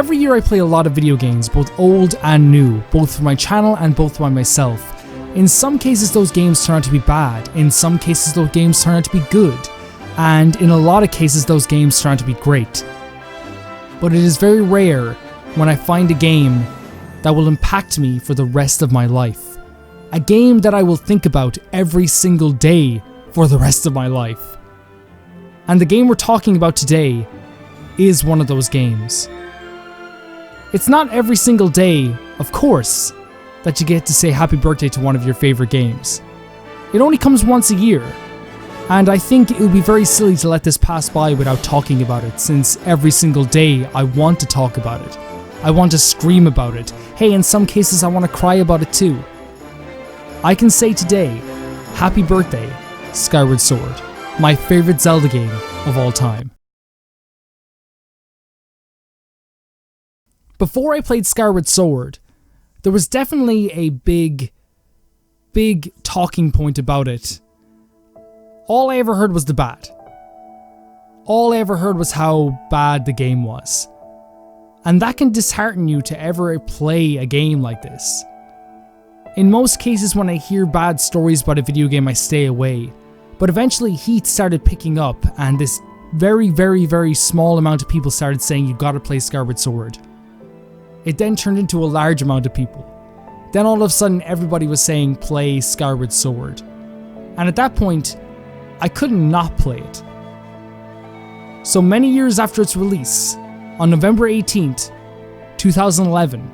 every year I play a lot of video games, both old and new, both for my channel and both by myself. In some cases those games turn out to be bad, in some cases those games turn out to be good, and in a lot of cases those games turn out to be great. But it is very rare when I find a game that will impact me for the rest of my life. A game that I will think about every single day for the rest of my life. And the game we're talking about today is one of those games. It's not every single day, of course, that you get to say happy birthday to one of your favorite games. It only comes once a year, and I think it would be very silly to let this pass by without talking about it, since every single day I want to talk about it. I want to scream about it. Hey, in some cases I want to cry about it too. I can say today, happy birthday, Skyward Sword, my favorite Zelda game of all time. Before I played Skyward Sword, there was definitely a big talking point about it. All I ever heard was the bad. All I ever heard was how bad the game was. And that can dishearten you to ever play a game like this. In most cases when I hear bad stories about a video game I stay away, but eventually heat started picking up and this very small amount of people started saying you gotta play Skyward Sword. It then turned into a large amount of people. Then all of a sudden everybody was saying play Skyward Sword. And at that point, I couldn't not play it. So many years after its release, on November 18th, 2011,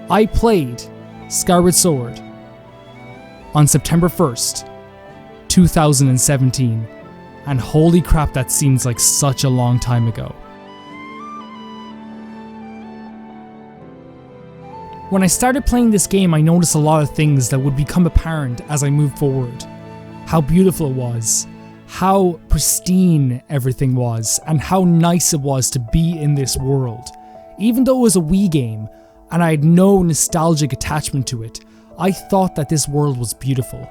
I played Skyward Sword on September 1st, 2017. And holy crap, that seems like such a long time ago. When I started playing this game, I noticed a lot of things that would become apparent as I moved forward. How beautiful it was, how pristine everything was, and how nice it was to be in this world. Even though it was a Wii game, and I had no nostalgic attachment to it, I thought that this world was beautiful.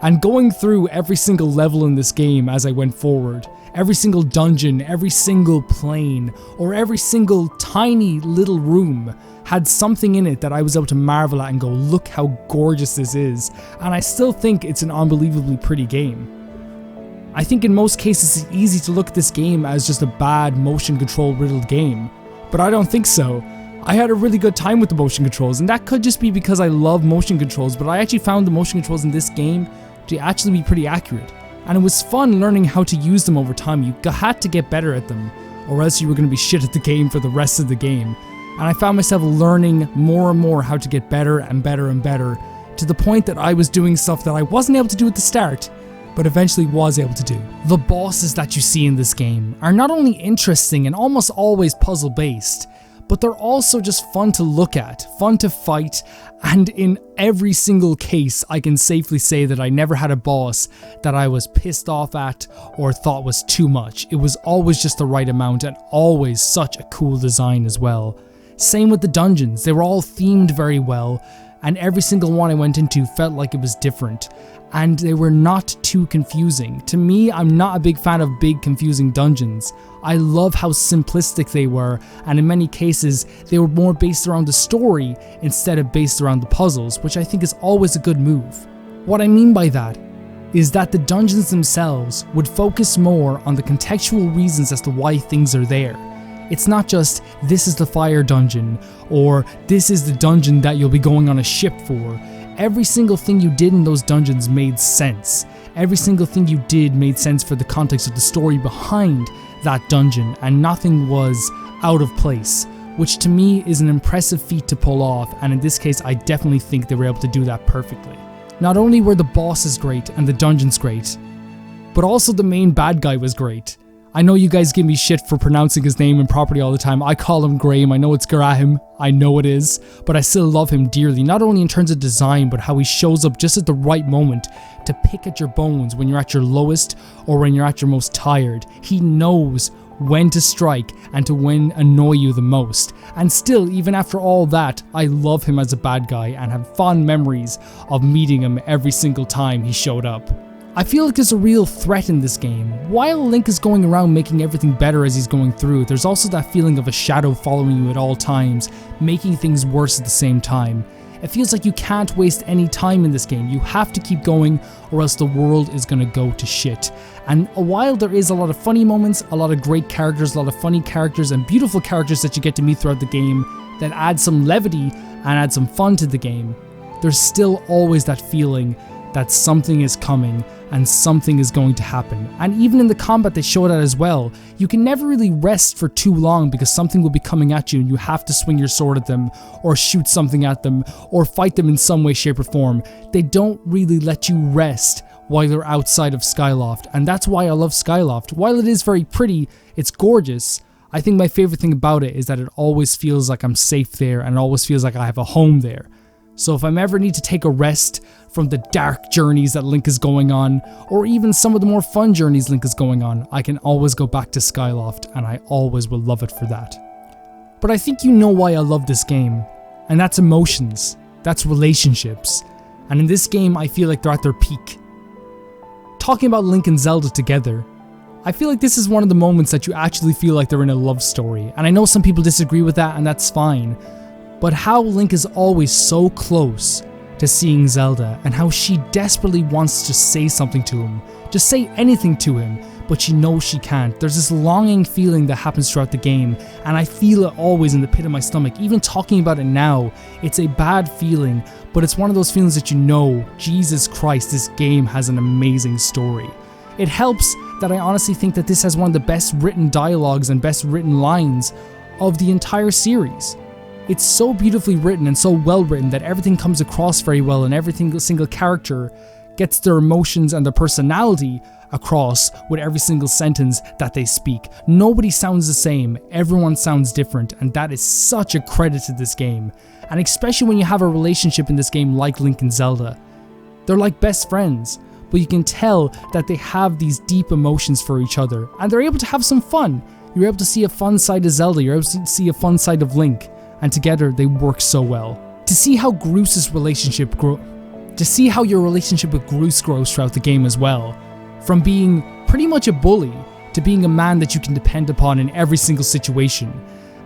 And going through every single level in this game as I went forward, every single dungeon, every single plane, or every single tiny little room had something in it that I was able to marvel at and go, look how gorgeous this is. And I still think it's an unbelievably pretty game. I think in most cases it's easy to look at this game as just a bad motion control riddled game, but I don't think so. I had a really good time with the motion controls, and that could just be because I love motion controls, but I actually found the motion controls in this game to actually be pretty accurate. And it was fun learning how to use them over time. You had to get better at them, or else you were going to be shit at the game for the rest of the game. And I found myself learning more and more how to get better and better and better, to the point that I was doing stuff that I wasn't able to do at the start, but eventually was able to do. The bosses that you see in this game are not only interesting and almost always puzzle based, but they're also just fun to look at, fun to fight, and in every single case I can safely say that I never had a boss that I was pissed off at or thought was too much. It was always just the right amount, and always such a cool design as well. Same with the dungeons, they were all themed very well, and every single one I went into felt like it was different, and they were not too confusing. To me, I'm not a big fan of big confusing dungeons. I love how simplistic they were, and in many cases they were more based around the story instead of based around the puzzles, which I think is always a good move. What I mean by that is that the dungeons themselves would focus more on the contextual reasons as to why things are there. It's not just, this is the fire dungeon, or this is the dungeon that you'll be going on a ship for. Every single thing you did in those dungeons made sense. Every single thing you did made sense for the context of the story behind that dungeon, and nothing was out of place, which to me is an impressive feat to pull off, and in this case I definitely think they were able to do that perfectly. Not only were the bosses great and the dungeons great, but also the main bad guy was great. I know you guys give me shit for pronouncing his name improperly all the time. I call him Graham, I know it's Graham, I know it is, but I still love him dearly, not only in terms of design, but how he shows up just at the right moment to pick at your bones when you're at your lowest or when you're at your most tired. He knows when to strike and to when annoy you the most. And still, even after all that, I love him as a bad guy and have fond memories of meeting him every single time he showed up. I feel like there's a real threat in this game. While Link is going around making everything better as he's going through, there's also that feeling of a shadow following you at all times, making things worse at the same time. It feels like you can't waste any time in this game. You have to keep going or else the world is gonna go to shit. And while there is a lot of funny moments, a lot of great characters, a lot of funny characters and beautiful characters that you get to meet throughout the game that add some levity and add some fun to the game, there's still always that feeling that something is coming and something is going to happen. And even in the combat they show that as well. You can never really rest for too long because something will be coming at you and you have to swing your sword at them or shoot something at them or fight them in some way, shape or form. They don't really let you rest while you're outside of Skyloft, and that's why I love Skyloft. While it is very pretty, it's gorgeous, I think my favorite thing about it is that it always feels like I'm safe there and it always feels like I have a home there. So if I ever need to take a rest from the dark journeys that Link is going on, or even some of the more fun journeys Link is going on, I can always go back to Skyloft, and I always will love it for that. But I think you know why I love this game, and that's emotions, that's relationships, and in this game I feel like they're at their peak. Talking about Link and Zelda together, I feel like this is one of the moments that you actually feel like they're in a love story, and I know some people disagree with that and that's fine, but how Link is always so close to seeing Zelda and how she desperately wants to say something to him, just say anything to him, but she knows she can't. There's this longing feeling that happens throughout the game, and I feel it always in the pit of my stomach. Even talking about it now, it's a bad feeling, but it's one of those feelings that you know, Jesus Christ, this game has an amazing story. It helps that I honestly think that this has one of the best written dialogues and best written lines of the entire series. It's so beautifully written and so well written that everything comes across very well and every single character gets their emotions and their personality across with every single sentence that they speak. Nobody sounds the same, everyone sounds different, and that is such a credit to this game. And especially when you have a relationship in this game like Link and Zelda. They're like best friends, but you can tell that they have these deep emotions for each other, and they're able to have some fun. You're able to see a fun side of Zelda, you're able to see a fun side of Link, and together they work so well. To see how Groos's relationship your relationship with Groose grows throughout the game as well, from being pretty much a bully to being a man that you can depend upon in every single situation.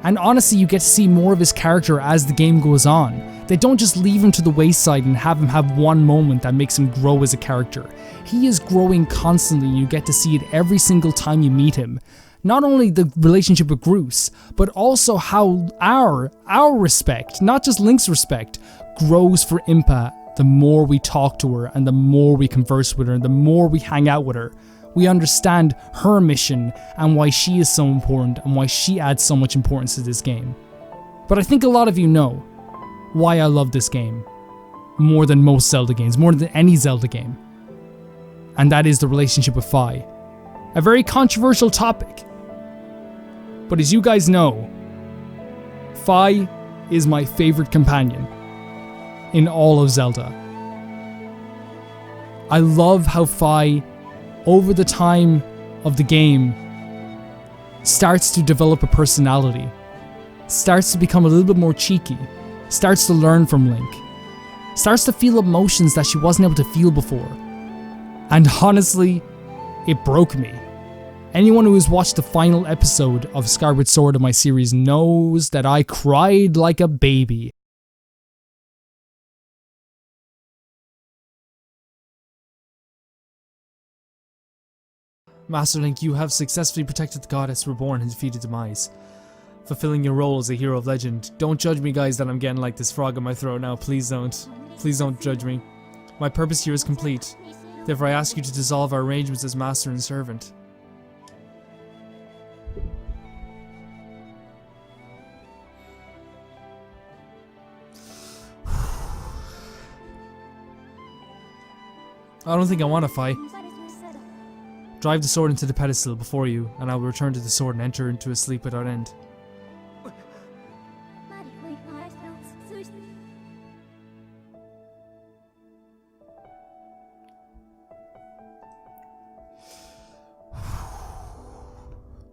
And honestly, you get to see more of his character as the game goes on. They don't just leave him to the wayside and have him have one moment that makes him grow as a character. He is growing constantly and you get to see it every single time you meet him. Not only the relationship with Groose, but also how our respect, not just Link's respect, grows for Impa the more we talk to her and the more we converse with her and the more we hang out with her. We understand her mission and why she is so important and why she adds so much importance to this game. But I think a lot of you know why I love this game more than most Zelda games, more than any Zelda game. And that is the relationship with Fi. A very controversial topic. But as you guys know, Fi is my favorite companion in all of Zelda. I love how Fi, over the time of the game, starts to develop a personality, starts to become a little bit more cheeky, starts to learn from Link, starts to feel emotions that she wasn't able to feel before. And honestly, it broke me. Anyone who has watched the final episode of Skyward Sword of my series knows that I cried like a baby. Master Link, you have successfully protected the goddess reborn and defeated demise, fulfilling your role as a hero of legend. Don't judge me, guys, that I'm getting like this frog in my throat now. Please don't. Please don't judge me. My purpose here is complete. Therefore I ask you to dissolve our arrangements as master and servant. I don't think I want to fight. Drive the sword into the pedestal before you, and I will return to the sword and enter into a sleep without end.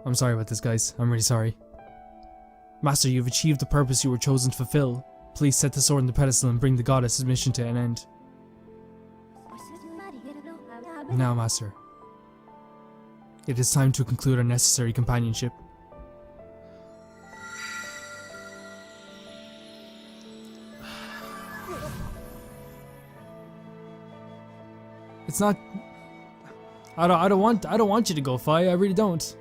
I'm sorry about this, guys. I'm really sorry. Master, you've achieved the purpose you were chosen to fulfill. Please set the sword in the pedestal and bring the goddess's mission to an end. Now, Master, it is time to conclude our necessary companionship. It's not. I don't want you to go, Fi. I really don't.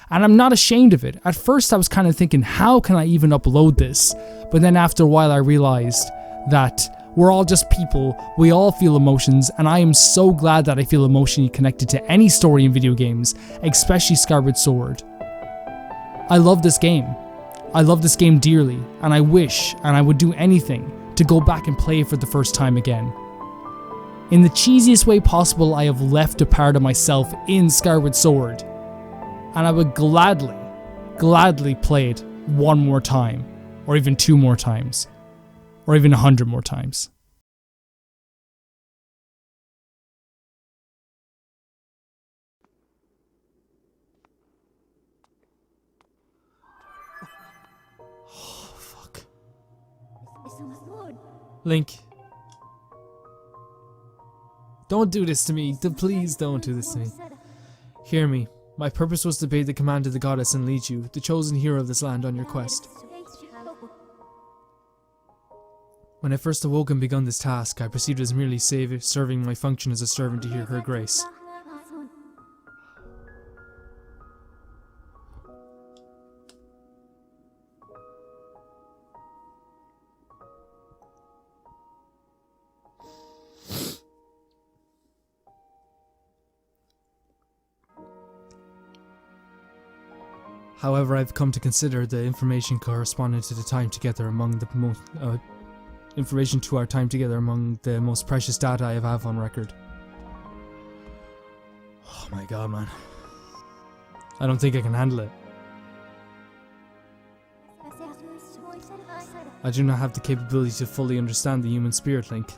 And I'm not ashamed of it. At first I was kind of thinking, how can I even upload this? But then after a while I realized that we're all just people, we all feel emotions, and I am so glad that I feel emotionally connected to any story in video games, especially Skyward Sword. I love this game. I love this game dearly, and I wish, and I would do anything, to go back and play it for the first time again. In the cheesiest way possible, I have left a part of myself in Skyward Sword. And I would gladly play it one more time, or even 2 more times, or even 100 more times. Oh, fuck. Link. Don't do this to me. Please don't do this to me. Hear me. My purpose was to obey the command of the goddess and lead you, the chosen hero of this land, on your quest. When I first awoke and begun this task, I perceived it as merely serving my function as a servant to hear her grace. However, I've come to consider the information corresponding to the time together among the most information to our time together among the most precious data I have on record. Oh my god, man. I don't think I can handle it. I do not have the capability to fully understand the human spirit, Link.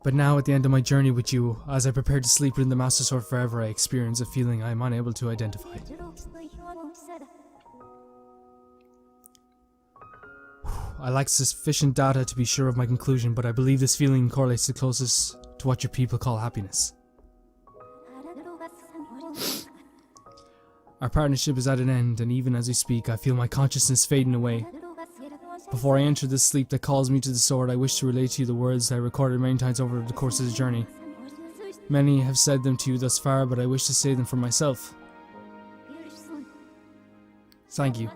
But now, at the end of my journey with you, as I prepare to sleep within the Master Sword forever, I experience a feeling I am unable to identify. I lack sufficient data to be sure of my conclusion, but I believe this feeling correlates the closest to what your people call happiness. Our partnership is at an end, and even as we speak, I feel my consciousness fading away. Before I enter this sleep that calls me to the sword, I wish to relate to you the words I recorded many times over the course of the journey. Many have said them to you thus far, but I wish to say them for myself. Thank you.